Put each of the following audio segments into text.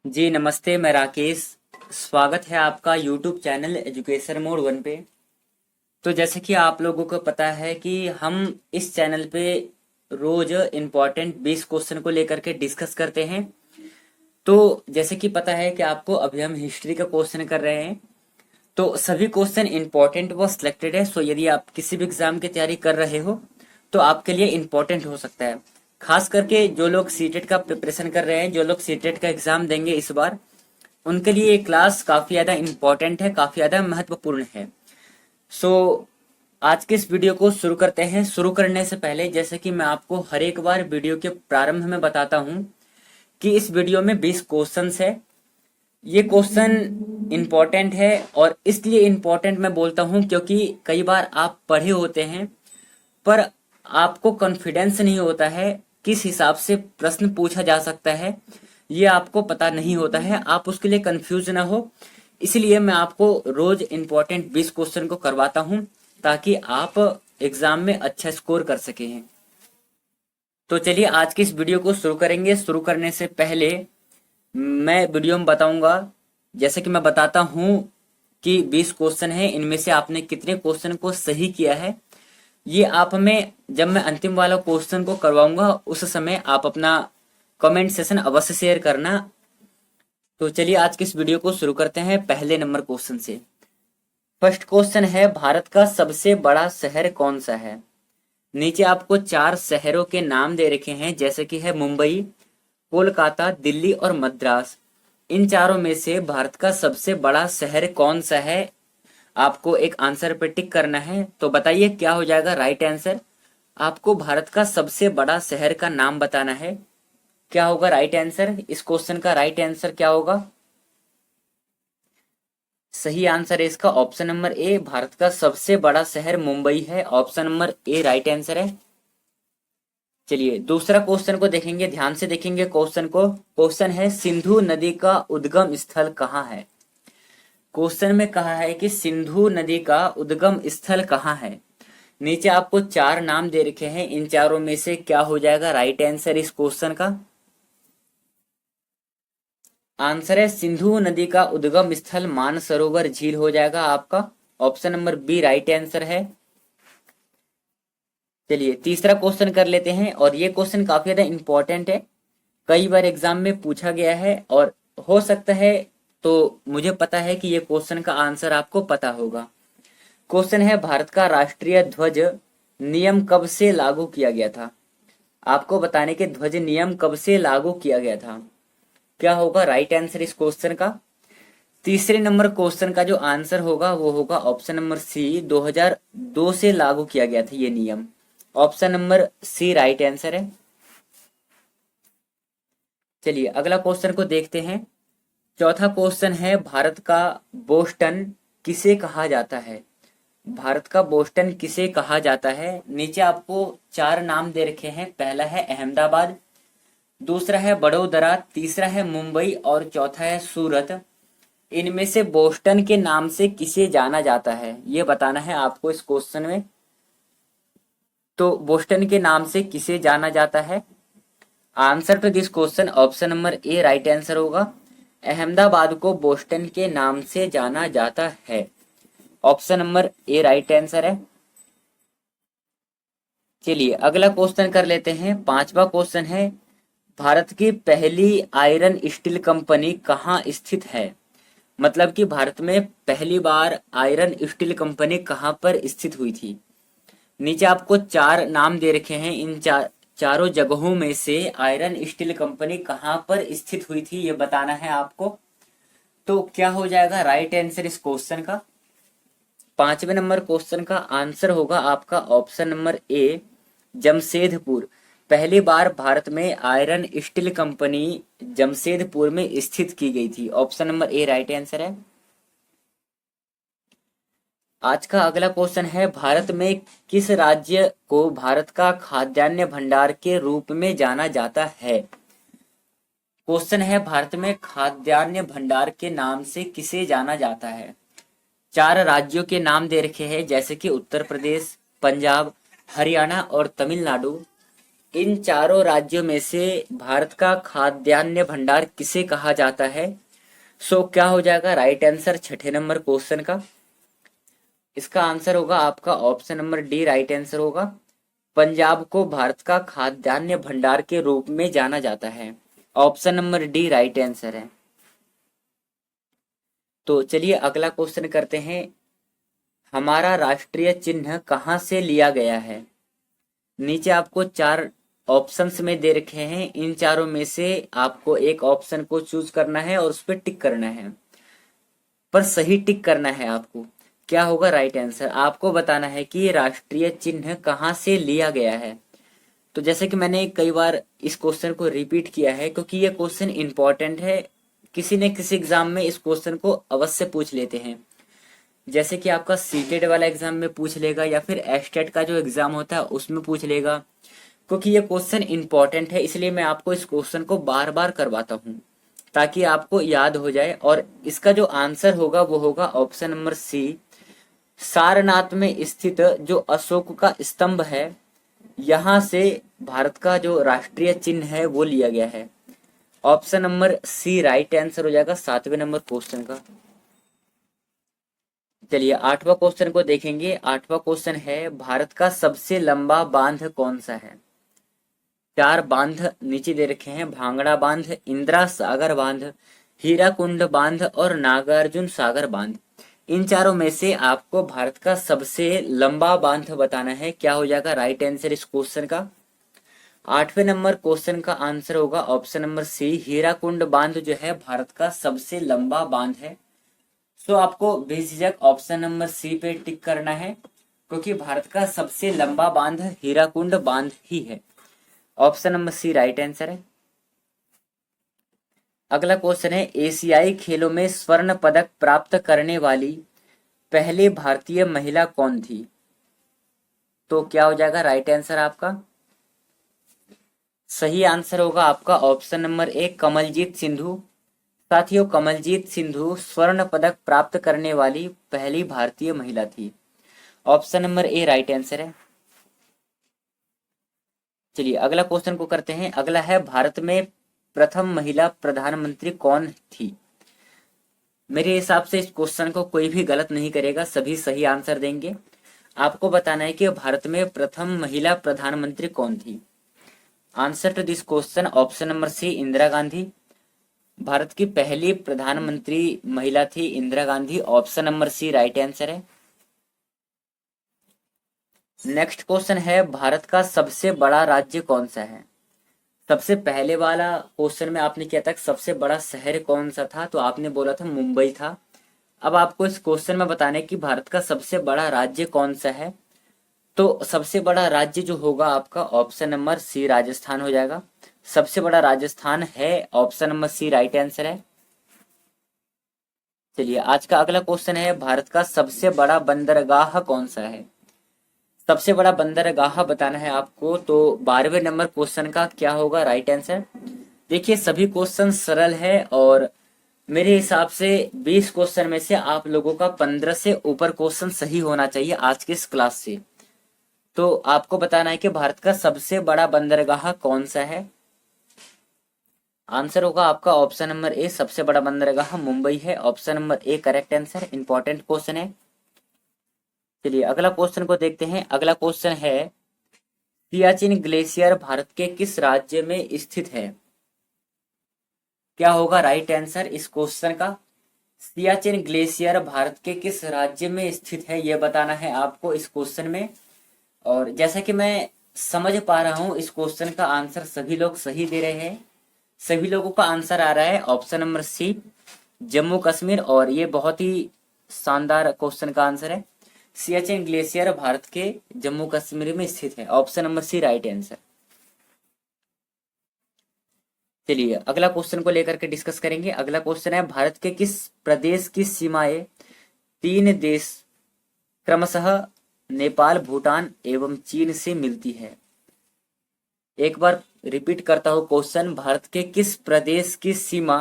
जी नमस्ते, मैं राकेश। स्वागत है आपका यूट्यूब चैनल एजुकेशन मोड 1 पे। तो जैसे कि आप लोगों को पता है कि हम इस चैनल पे रोज इम्पोर्टेंट 20 क्वेश्चन को लेकर के डिस्कस करते हैं। तो जैसे कि पता है कि आपको अभी हम हिस्ट्री का क्वेश्चन कर रहे हैं। तो सभी क्वेश्चन इम्पोर्टेंट व सिलेक्टेड है। सो यदि आप किसी भी एग्जाम की तैयारी कर रहे हो तो आपके लिए इम्पोर्टेंट हो सकता है। खास करके जो लोग सीटेट का प्रिपरेशन कर रहे हैं, जो लोग सीटेट का एग्जाम देंगे इस बार, उनके लिए ये क्लास काफी ज्यादा इम्पोर्टेंट है, काफी ज्यादा महत्वपूर्ण है। सो आज के इस वीडियो को शुरू करते हैं। शुरू करने से पहले जैसे कि मैं आपको हर एक बार वीडियो के प्रारंभ में बताता हूं कि इस वीडियो में 20 क्वेश्चंस है। ये क्वेश्चन इम्पोर्टेंट है और इसलिए इम्पोर्टेंट मैं बोलता हूं क्योंकि कई बार आप पढ़े होते हैं पर आपको कॉन्फिडेंस नहीं होता है किस हिसाब से प्रश्न पूछा जा सकता है, ये आपको पता नहीं होता है, आप उसके लिए कंफ्यूज ना हो। इसलिए मैं आपको रोज इम्पोर्टेंट 20 क्वेश्चन को करवाता हूं ताकि आप एग्जाम में अच्छा स्कोर कर सके हैं। तो चलिए आज की इस वीडियो को शुरू करेंगे। शुरू करने से पहले मैं वीडियो में बताऊंगा, जैसे कि मैं बताता हूं कि 20 क्वेश्चन है, इनमें से आपने कितने क्वेश्चन को सही किया है। ये आप हमें जब मैं अंतिम वाला क्वेश्चन को करवाऊंगा उस समय आप अपना कमेंट सेशन अवश्य शेयर करना। तो चलिए आज की इस वीडियो को शुरू करते हैं पहले नंबर क्वेश्चन से। फर्स्ट क्वेश्चन है, भारत का सबसे बड़ा शहर कौन सा है? नीचे आपको 4 शहरों के नाम दे रखे हैं, जैसे कि है मुंबई, कोलकाता, दिल्ली और मद्रास। इन चारों में से भारत का सबसे बड़ा शहर कौन सा है? आपको एक आंसर पे टिक करना है। तो बताइए क्या हो जाएगा राइट आंसर। आपको भारत का सबसे बड़ा शहर का नाम बताना है। क्या होगा राइट आंसर? इस क्वेश्चन का राइट आंसर क्या होगा? सही आंसर है इसका ऑप्शन नंबर ए, भारत का सबसे बड़ा शहर मुंबई है। Option number A right answer है। चलिए दूसरा क्वेश्चन को देखेंगे, ध्यान से देखेंगे क्वेश्चन को। क्वेश्चन है, सिंधु नदी का उद्गम स्थल कहाँ है? क्वेश्चन में कहा है कि सिंधु नदी का उद्गम स्थल कहाँ है। नीचे आपको 4 नाम दे रखे हैं, इन चारों में से क्या हो जाएगा राइट आंसर इस क्वेश्चन का? आंसर है सिंधु नदी का उद्गम स्थल मानसरोवर झील हो जाएगा आपका। Option number B right answer है। चलिए तीसरा क्वेश्चन कर लेते हैं, और ये क्वेश्चन काफी ज्यादा इंपॉर्टेंट है, कई बार एग्जाम में पूछा गया है और हो सकता है, तो मुझे पता है कि ये क्वेश्चन का आंसर आपको पता होगा। क्वेश्चन है, भारत का राष्ट्रीय ध्वज नियम कब से लागू किया गया था? आपको बताने के ध्वज नियम कब से लागू किया गया था। क्या होगा राइट आंसर इस क्वेश्चन का? तीसरे नंबर क्वेश्चन का जो आंसर होगा वो होगा ऑप्शन नंबर सी, 2002 से लागू किया गया था ये नियम। Option number C right answer है। चलिए अगला क्वेश्चन को देखते हैं। चौथा क्वेश्चन है, भारत का बोस्टन किसे कहा जाता है? भारत का बोस्टन किसे कहा जाता है? नीचे आपको 4 नाम दे रखे हैं, पहला है अहमदाबाद, दूसरा है बड़ोदरा, तीसरा है मुंबई और चौथा है सूरत। इनमें से बोस्टन के नाम से किसे जाना जाता है ये बताना है आपको इस क्वेश्चन में। तो बोस्टन के नाम से किसे जाना जाता है? Answer to this question option number A right answer होगा। अहमदाबाद को बोस्टन के नाम से जाना जाता है। Option number A right answer है। चलिए अगला क्वेश्चन कर लेते हैं। पांचवा क्वेश्चन है, भारत की पहली आयरन स्टील कंपनी कहाँ स्थित है? मतलब कि भारत में पहली बार आयरन स्टील कंपनी कहाँ पर स्थित हुई थी। नीचे आपको 4 नाम दे रखे हैं, इन चारों जगहों में से आयरन स्टील कंपनी कहाँ पर स्थित हुई थी ये बताना है आपको। तो क्या हो जाएगा राइट आंसर इस क्वेश्चन का? पांचवें नंबर क्वेश्चन का आंसर होगा आपका ऑप्शन नंबर ए, जमशेदपुर। पहली बार भारत में आयरन स्टील कंपनी जमशेदपुर में स्थित की गई थी। Option number A right answer है। आज का अगला क्वेश्चन है, भारत में किस राज्य को भारत का खाद्यान्न भंडार के रूप में जाना जाता है? क्वेश्चन है, भारत में खाद्यान्न भंडार के नाम से किसे जाना जाता है? 4 राज्यों के नाम दे रखे हैं, जैसे कि उत्तर प्रदेश, पंजाब, हरियाणा और तमिलनाडु। इन चारों राज्यों में से भारत का खाद्यान्न भंडार किसे कहा जाता है? सो क्या हो जाएगा राइट आंसर छठे नंबर क्वेश्चन का? इसका आंसर होगा आपका option number D right answer होगा। पंजाब को भारत का खाद्यान्न भंडार के रूप में जाना जाता है। Option number D right answer है। तो चलिए अगला क्वेश्चन करते हैं। हमारा राष्ट्रीय चिन्ह कहाँ से लिया गया है? नीचे आपको चार ऑप्शंस में दे रखे हैं। इन चारों में से आपको एक ऑप्शन को चूज करना है और उस पर टिक करना है, पर सही टिक करना है आपको। क्या होगा राइट आंसर? आपको बताना है कि ये राष्ट्रीय चिन्ह कहाँ से लिया गया है। तो जैसे कि मैंने कई बार इस क्वेश्चन को रिपीट किया है क्योंकि ये क्वेश्चन इंपॉर्टेंट है। किसी न किसी एग्जाम में इस क्वेश्चन को अवश्य पूछ लेते हैं। जैसे कि आपका सीटेट वाला एग्जाम में पूछ लेगा या फिर एस्टेट का जो एग्जाम होता है उसमें पूछ लेगा। क्योंकि ये क्वेश्चन इंपॉर्टेंट है इसलिए मैं आपको इस क्वेश्चन को बार बार करवाता हूँ ताकि आपको याद हो जाए। और इसका जो आंसर होगा वो होगा ऑप्शन नंबर सी। सारनाथ में स्थित जो अशोक का स्तंभ है, यहां से भारत का जो राष्ट्रीय चिन्ह है वो लिया गया है। Option number C right answer हो जाएगा सातवें नंबर क्वेश्चन का। चलिए आठवां क्वेश्चन को देखेंगे। आठवां क्वेश्चन है भारत का सबसे लंबा बांध कौन सा है? चार बांध नीचे दे रखे हैं। भांगड़ा बांध, इंदिरा सागर बांध, हीराकुंड बांध और नागार्जुन सागर बांध। इन चारों में से आपको भारत का सबसे लंबा बांध बताना है। क्या हो जाएगा राइट आंसर इस क्वेश्चन का? आठवें नंबर क्वेश्चन का आंसर होगा ऑप्शन नंबर सी। हीराकुंड बांध जो है भारत का सबसे लंबा बांध है। सो आपको बेझिझक ऑप्शन नंबर सी पे टिक करना है क्योंकि भारत का सबसे लंबा बांध हीराकुंड बांध ही है। Option number C right answer है। अगला क्वेश्चन है एशियाई खेलों में स्वर्ण पदक प्राप्त करने वाली पहली भारतीय महिला कौन थी? तो क्या हो जाएगा राइट आंसर आपका? सही आंसर होगा आपका option number A Kamaljeet Sindhu. साथियों कमलजीत सिंधु स्वर्ण पदक प्राप्त करने वाली पहली भारतीय महिला थी। Option number A right answer है। चलिए अगला क्वेश्चन को करते हैं। अगला है भारत में प्रथम महिला प्रधानमंत्री कौन थी? मेरे हिसाब से इस क्वेश्चन को कोई भी गलत नहीं करेगा, सभी सही आंसर देंगे। आपको बताना है कि भारत में प्रथम महिला प्रधानमंत्री कौन थी। Answer to this question option number C Indira Gandhi. Bharat की पहली प्रधानमंत्री महिला थी Indira Gandhi. Option number C right answer है। नेक्स्ट क्वेश्चन है भारत का सबसे बड़ा राज्य कौन सा है? सबसे पहले वाला क्वेश्चन में आपने किया था सबसे बड़ा शहर कौन सा था, तो आपने बोला था मुंबई था। अब आपको इस क्वेश्चन में बताना है कि भारत का सबसे बड़ा राज्य कौन सा है। तो सबसे बड़ा राज्य जो होगा आपका ऑप्शन नंबर सी राजस्थान हो जाएगा। सबसे बड़ा राजस्थान है। Option number C right answer है। चलिए आज का अगला क्वेश्चन है भारत का सबसे बड़ा बंदरगाह कौन सा है? सबसे बड़ा बंदरगाह बताना है आपको। तो 12वें नंबर क्वेश्चन का क्या होगा राइट आंसर? देखिए सभी क्वेश्चन सरल है और मेरे हिसाब से 20 क्वेश्चन में से आप लोगों का 15 से ऊपर क्वेश्चन सही होना चाहिए आज की इस क्लास से। तो आपको बताना है कि भारत का सबसे बड़ा बंदरगाह कौन सा है। आंसर होगा आपका ऑप्शन नंबर ए सबसे बड़ा बंदरगाह मुंबई है। Option number A correct answer. Important question है। चलिए अगला क्वेश्चन को देखते हैं। अगला क्वेश्चन है सियाचिन ग्लेशियर भारत के किस राज्य में स्थित है? क्या होगा राइट आंसर इस क्वेश्चन का? सियाचिन ग्लेशियर भारत के किस राज्य में स्थित है यह बताना है आपको इस क्वेश्चन में। और जैसा कि मैं समझ पा रहा हूं इस क्वेश्चन का आंसर सभी लोग सही दे रहे हैं। सभी लोगों का आंसर आ रहा है option number C Jammu Kashmir. और ये बहुत ही शानदार क्वेश्चन का आंसर है। सियाचिन ग्लेशियर भारत के जम्मू कश्मीर में स्थित है। Option number C right answer. चलिए अगला क्वेश्चन को लेकर के डिस्कस करेंगे। अगला क्वेश्चन है भारत के किस प्रदेश की सीमाएं तीन देश क्रमशः नेपाल, भूटान एवं चीन से मिलती है? एक बार रिपीट करता हूं क्वेश्चन। भारत के किस प्रदेश की सीमा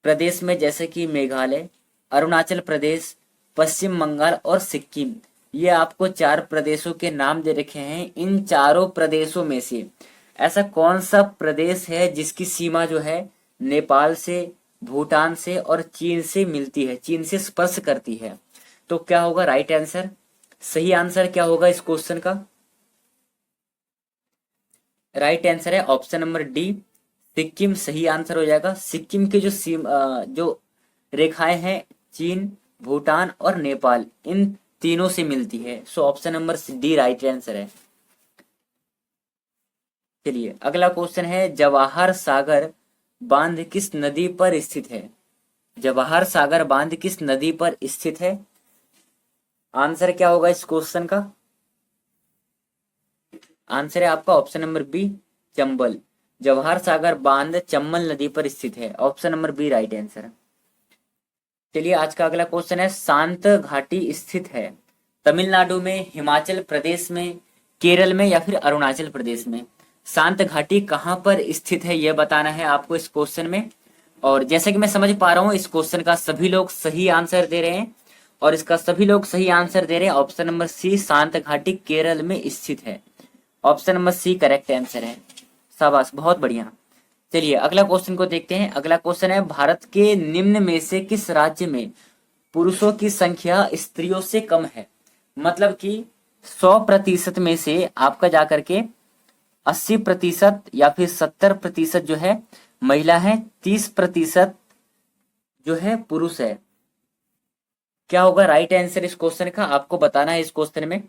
प्रदेश में जैसे कि मेघालय, अरुणाचल प्रदेश, पश्चिम बंगाल और सिक्किम, ये आपको 4 प्रदेशों के नाम दे रखे हैं। इन चारों प्रदेशों में से ऐसा कौन सा प्रदेश है जिसकी सीमा जो है नेपाल से, भूटान से और चीन से मिलती है, चीन से स्पर्श करती है? तो क्या होगा राइट आंसर? सही आंसर क्या होगा इस क्वेश्चन का? राइट आंसर है ऑप्शन नंबर डी, सिक्किम सही आंसर हो जाएगा। सिक्किम की जो रेखाएं हैं चीन, भूटान और नेपाल, इन तीनों से मिलती है। So option number D right answer है। चलिए अगला क्वेश्चन है, जवाहर सागर बांध किस नदी पर स्थित है? जवाहर सागर बांध किस नदी पर स्थित है? आंसर क्या होगा इस क्वेश्चन का? आंसर है आपका option number B, Chambal. Jawahar Sagar बांध चंबल नदी पर स्थित है। Option number B right answer. चलिए आज का अगला क्वेश्चन है, शांत घाटी स्थित है तमिलनाडु में, हिमाचल प्रदेश में, केरल में या फिर अरुणाचल प्रदेश में? शांत घाटी कहां पर स्थित है यह बताना है आपको इस क्वेश्चन में। और जैसे कि मैं समझ पा रहा हूं इस क्वेश्चन का सभी लोग सही आंसर दे रहे हैं, और इसका सभी लोग सही आंसर दे रहे हैं ऑप्शन नंबर सी, शांत घाटी केरल में स्थित है। Option number C correct answer है। शाबाश, बहुत बढ़िया। चलिए अगला क्वेश्चन को देखते हैं। अगला क्वेश्चन है, भारत के निम्न में से किस राज्य में पुरुषों की संख्या स्त्रियों से कम है? मतलब कि 100% में से आपका जाकर के 80% या फिर 70% जो है महिला है, 30% जो है पुरुष है। क्या होगा राइट आंसर इस क्वेश्चन का? आपको बताना है इस क्वेश्चन में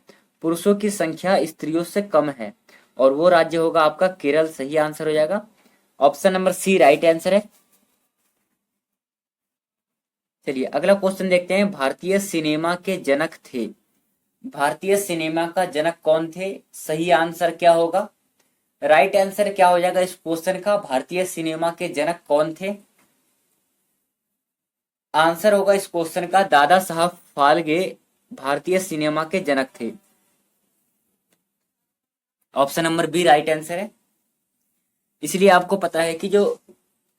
पुरुषों की संख्या स्त्रियों से कम है, और वो राज्य होगा आपका केरल। सही आंसर हो जाएगा। Option number C right answer है। चलिए अगला क्वेश्चन देखते हैं, भारतीय सिनेमा के जनक थे। भारतीय सिनेमा का जनक कौन थे? सही आंसर क्या होगा? राइट आंसर क्या हो जाएगा इस क्वेश्चन का? भारतीय सिनेमा के जनक कौन थे? आंसर होगा इस क्वेश्चन का दादा साहब फाल्के भारतीय सिनेमा के जनक थे। Option number B right answer है। इसलिए आपको पता है कि जो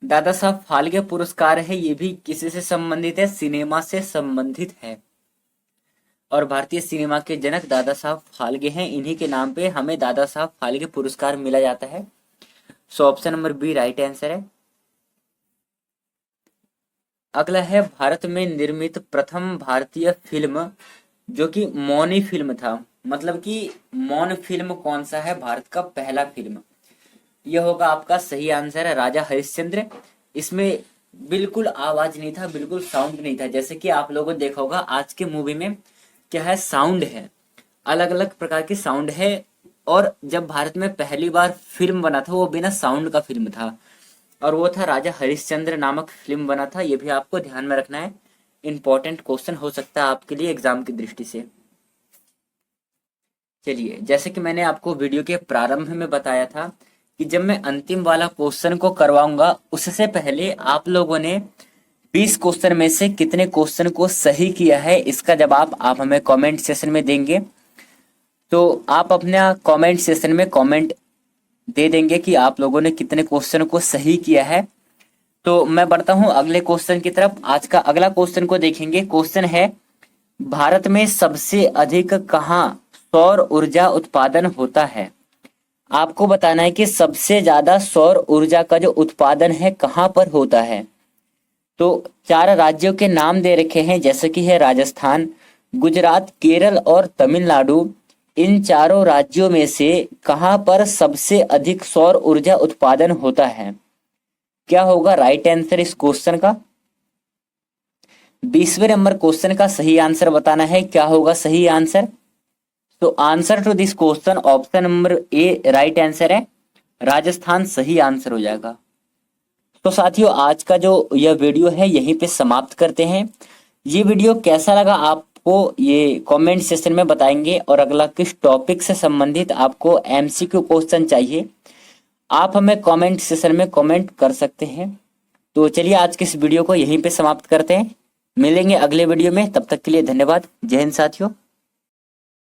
दादा साहब फाल्के पुरस्कार है ये भी किसी से संबंधित है? सिनेमा से संबंधित है। और भारतीय सिनेमा के जनक दादा साहब फाल्के हैं, इन्हीं के नाम पे हमें दादा साहब फाल्के पुरस्कार मिला जाता है। So option number B right answer है। अगला है, भारत में निर्मित प्रथम भारतीय फिल्म जो कि मौनी फिल्म था। मतलब कि मौन फिल्म कौन सा है भारत का पहला फिल्म? यह होगा आपका सही आंसर है राजा हरिश्चंद्र। इसमें बिल्कुल आवाज नहीं था, बिल्कुल साउंड नहीं था। जैसे कि आप लोगों ने देखा होगा आज के मूवी में क्या है, साउंड है, अलग अलग प्रकार की साउंड है। और जब भारत में पहली बार फिल्म बना था वो बिना साउंड का फिल्म था, और वो था राजा हरिश्चंद्र नामक फिल्म बना था। ये भी आपको ध्यान में रखना है, इंपॉर्टेंट क्वेश्चन हो सकता है आपके लिए एग्जाम की दृष्टि से। चलिए जैसे कि मैंने आपको वीडियो के प्रारंभ में बताया था कि जब मैं अंतिम वाला क्वेश्चन को करवाऊंगा उससे पहले आप लोगों ने 20 क्वेश्चन में से कितने क्वेश्चन को सही किया है इसका जवाब आप हमें कमेंट सेशन में देंगे। तो आप अपना कमेंट सेशन में कमेंट दे देंगे कि आप लोगों ने कितने क्वेश्चन को सही किया है। तो मैं बढ़ता हूं अगले क्वेश्चन की तरफ। आज का अगला क्वेश्चन को देखेंगे। क्वेश्चन है, भारत में सबसे अधिक कहाँ सौर ऊर्जा उत्पादन होता है? आपको बताना है कि सबसे ज्यादा सौर ऊर्जा का जो उत्पादन है कहाँ पर होता है। तो 4 राज्यों के नाम दे रखे हैं, जैसे कि है राजस्थान, गुजरात, केरल और तमिलनाडु। इन चारों राज्यों में से कहां पर सबसे अधिक सौर ऊर्जा उत्पादन होता है? क्या होगा राइट आंसर इस क्वेश्चन का? 20वें नंबर क्वेश्चन का सही आंसर बताना है। क्या होगा सही आंसर? तो answer to this question option number A right answer है, राजस्थान सही आंसर हो जाएगा। तो साथियों आज का जो यह वीडियो है यहीं पे समाप्त करते हैं। ये वीडियो कैसा लगा आपको ये कमेंट सेक्शन में बताएंगे, और अगला किस टॉपिक से संबंधित आपको एमसीक्यू क्वेश्चन चाहिए आप हमें कमेंट सेक्शन में कमेंट कर सकते हैं। तो चलिए आज के इस वीडियो को यहीं पे समाप्त करते हैं, मिलेंगे अगले वीडियो में। तब तक के लिए धन्यवाद। जय हिंद साथियों।